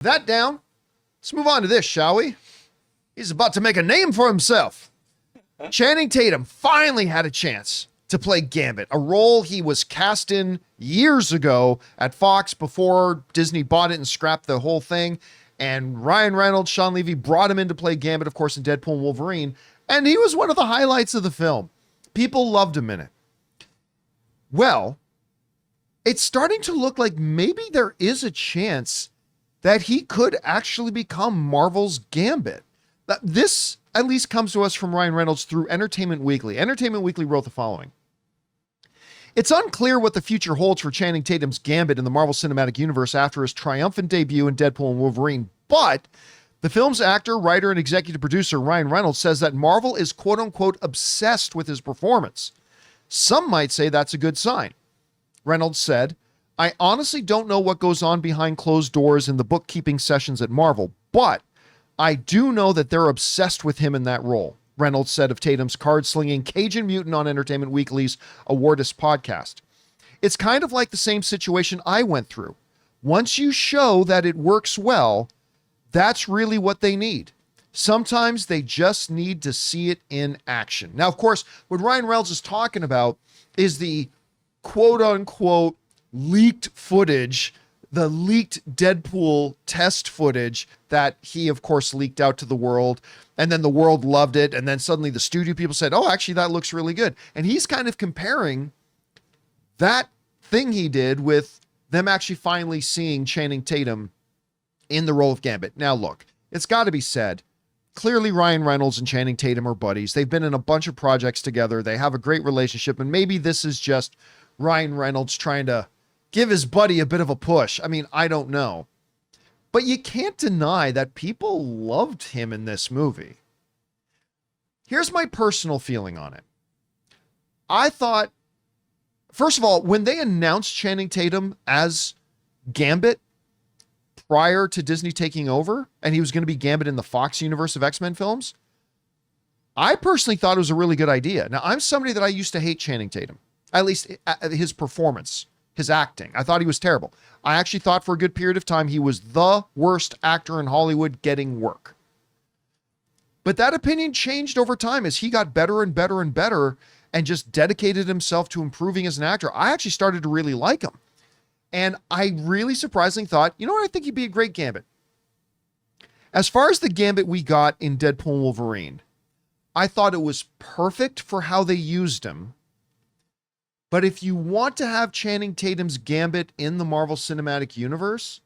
That down. Let's move on to this, shall we? He's about to make a name for himself. Channing Tatum finally had a chance to play Gambit, a role he was cast in years ago at Fox before Disney bought it and scrapped the whole thing. And Ryan Reynolds, Sean Levy brought him in to play Gambit, of course, in Deadpool and Wolverine. And he was one of the highlights of the film. People loved him in it. Well, it's starting to look like maybe there is a chance that he could actually become Marvel's Gambit. This at least comes to us from Ryan Reynolds through Entertainment Weekly. Entertainment Weekly wrote the following. It's unclear what the future holds for Channing Tatum's Gambit in the Marvel Cinematic Universe after his triumphant debut in Deadpool and Wolverine, but the film's actor, writer, and executive producer Ryan Reynolds says that Marvel is quote-unquote obsessed with his performance. Some might say that's a good sign. Reynolds said, I honestly don't know what goes on behind closed doors in the bookkeeping sessions at Marvel, but I do know that they're obsessed with him in that role, Reynolds said of Tatum's card-slinging Cajun Mutant on Entertainment Weekly's Awardist podcast. It's kind of like the same situation I went through. Once you show that it works well, that's really what they need. Sometimes they just need to see it in action. Now, of course, what Ryan Reynolds is talking about is the quote-unquote leaked footage, the leaked Deadpool test footage that he, of course, leaked out to the world. And then the world loved it. And then suddenly the studio people said, oh, actually, that looks really good. And he's kind of comparing that thing he did with them actually finally seeing Channing Tatum in the role of Gambit. Now, look, it's got to be said, clearly Ryan Reynolds and Channing Tatum are buddies. They've been in a bunch of projects together. They have a great relationship. And maybe this is just Ryan Reynolds trying to give his buddy a bit of a push. I mean, I don't know. But you can't deny that people loved him in this movie. Here's my personal feeling on it. I thought, first of all, when they announced Channing Tatum as Gambit prior to Disney taking over, and he was going to be Gambit in the Fox universe of X-Men films, I personally thought it was a really good idea. Now, I'm somebody that I used to hate Channing Tatum, at least his performance, his acting. I thought he was terrible. I actually thought for a good period of time he was the worst actor in Hollywood getting work. But that opinion changed over time as he got better and better and better and just dedicated himself to improving as an actor. I actually started to really like him. And I really surprisingly thought, you know what, I think he'd be a great Gambit. As far as the Gambit we got in Deadpool and Wolverine, I thought it was perfect for how they used him. But if you want to have Channing Tatum's Gambit in the Marvel Cinematic Universe,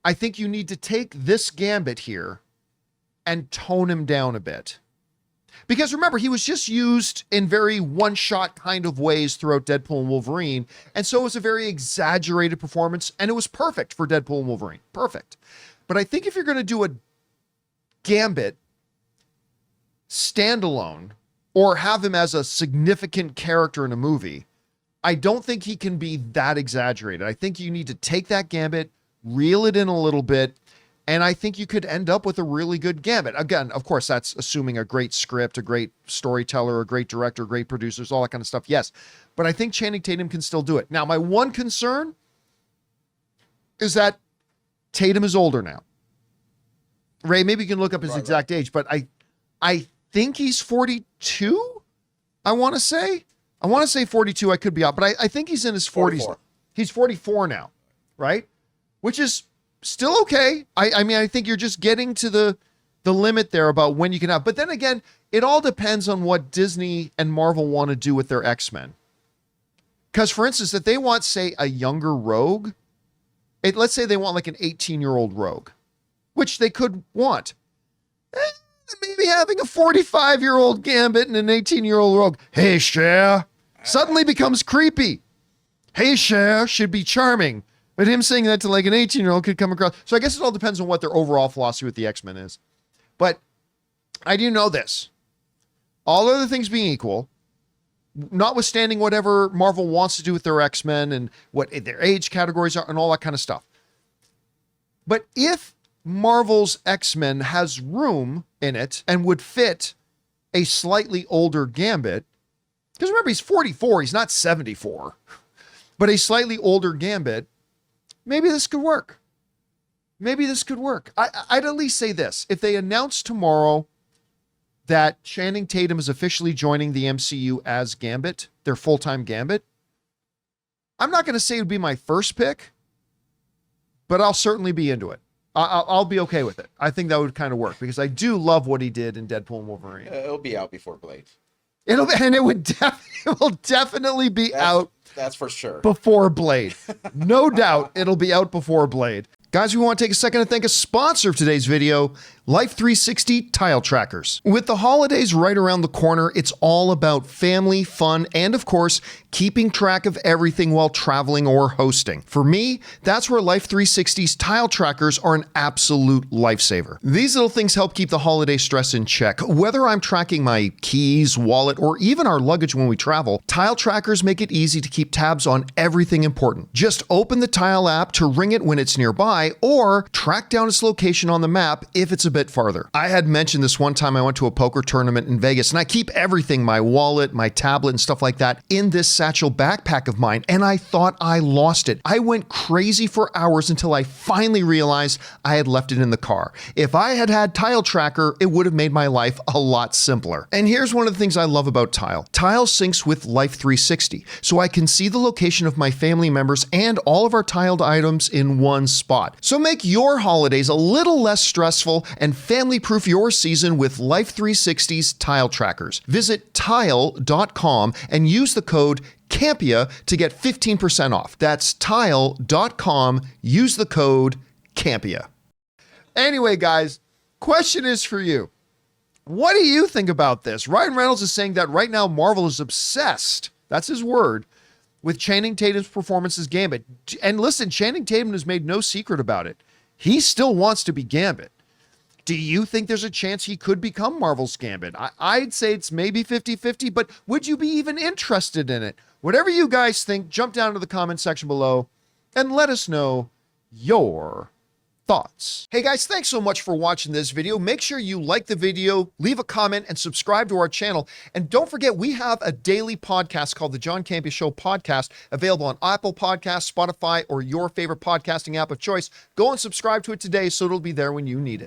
I think you need to take this Gambit here and tone him down a bit. Because remember, he was just used in very one-shot kind of ways throughout Deadpool and Wolverine, and so it was a very exaggerated performance, and it was perfect for Deadpool and Wolverine. Perfect. But I think if you're going to do a Gambit standalone, or have him as a significant character in a movie, I don't think he can be that exaggerated. I think you need to take that Gambit, reel it in a little bit, and I think you could end up with a really good Gambit. Again, of course, that's assuming a great script, a great storyteller, a great director, great producers, all that kind of stuff. Yes. But I think Channing Tatum can still do it. Now, my one concern is that Tatum is older now. Ray, maybe you can look up his exact age, but I think he's 42, I want to say. I want to say 42. I could be out, but I think he's in his 40s. 44. He's 44 now, right? Which is still okay. I mean, I think you're just getting to the limit there about when you can have. But then again, it all depends on what Disney and Marvel want to do with their X-Men. Because, for instance, if they want, say, a younger Rogue, let's say they want like an 18-year-old Rogue, which they could want. Maybe having a 45-year-old Gambit and an 18-year-old Rogue, hey, Cher, suddenly becomes creepy. Hey, Cher should be charming. But him saying that to like an 18-year-old could come across. So I guess it all depends on what their overall philosophy with the X-Men is. But I do know this. All other things being equal, notwithstanding whatever Marvel wants to do with their X-Men and what their age categories are and all that kind of stuff. But if Marvel's X-Men has room in it and would fit a slightly older Gambit, because remember, he's 44, he's not 74, but a slightly older Gambit, maybe this could work. maybe this could work. I'd at least say this. If they announce tomorrow that Channing Tatum is officially joining the MCU as Gambit, their full-time Gambit, I'm not going to say it would be my first pick, but I'll certainly be into it. I'll be okay with it. I think that would kind of work because I do love what he did in Deadpool and Wolverine. It'll be out before Blade. It will definitely be out. That's for sure. Before Blade. No doubt it'll be out before Blade. Guys, we want to take a second to thank a sponsor of today's video, Life 360 Tile Trackers. With the holidays right around the corner, it's all about family, fun, and of course, keeping track of everything while traveling or hosting. For me, that's where Life 360's Tile Trackers are an absolute lifesaver. These little things help keep the holiday stress in check. Whether I'm tracking my keys, wallet, or even our luggage when we travel, Tile Trackers make it easy to keep tabs on everything important. Just open the Tile app to ring it when it's nearby, or track down its location on the map if it's a bit farther. I had mentioned this one time I went to a poker tournament in Vegas, and I keep everything, my wallet, my tablet, and stuff like that, in this satchel backpack of mine, and I thought I lost it. I went crazy for hours until I finally realized I had left it in the car. If I had had Tile Tracker, it would have made my life a lot simpler. And here's one of the things I love about Tile. Tile syncs with Life 360, so I can see the location of my family members and all of our tiled items in one spot. So make your holidays a little less stressful and family-proof your season with Life 360's Tile Trackers. Visit tile.com and use the code Campea to get 15% off. That's tile.com. Use the code Campea. Anyway, guys, question is for you. What do you think about this? Ryan Reynolds is saying that right now Marvel is obsessed, that's his word, with Channing Tatum's performance as Gambit. And listen, Channing Tatum has made no secret about it. He still wants to be Gambit. Do you think there's a chance he could become Marvel's Gambit? I'd say it's maybe 50-50, but would you be even interested in it? Whatever you guys think, jump down to the comment section below and let us know your thoughts. Hey guys, thanks so much for watching this video. Make sure you like the video, leave a comment, and subscribe to our channel. And don't forget, we have a daily podcast called the John Campea Show podcast, available on Apple Podcasts, Spotify, or your favorite podcasting app of choice. Go and subscribe to it today so it'll be there when you need it.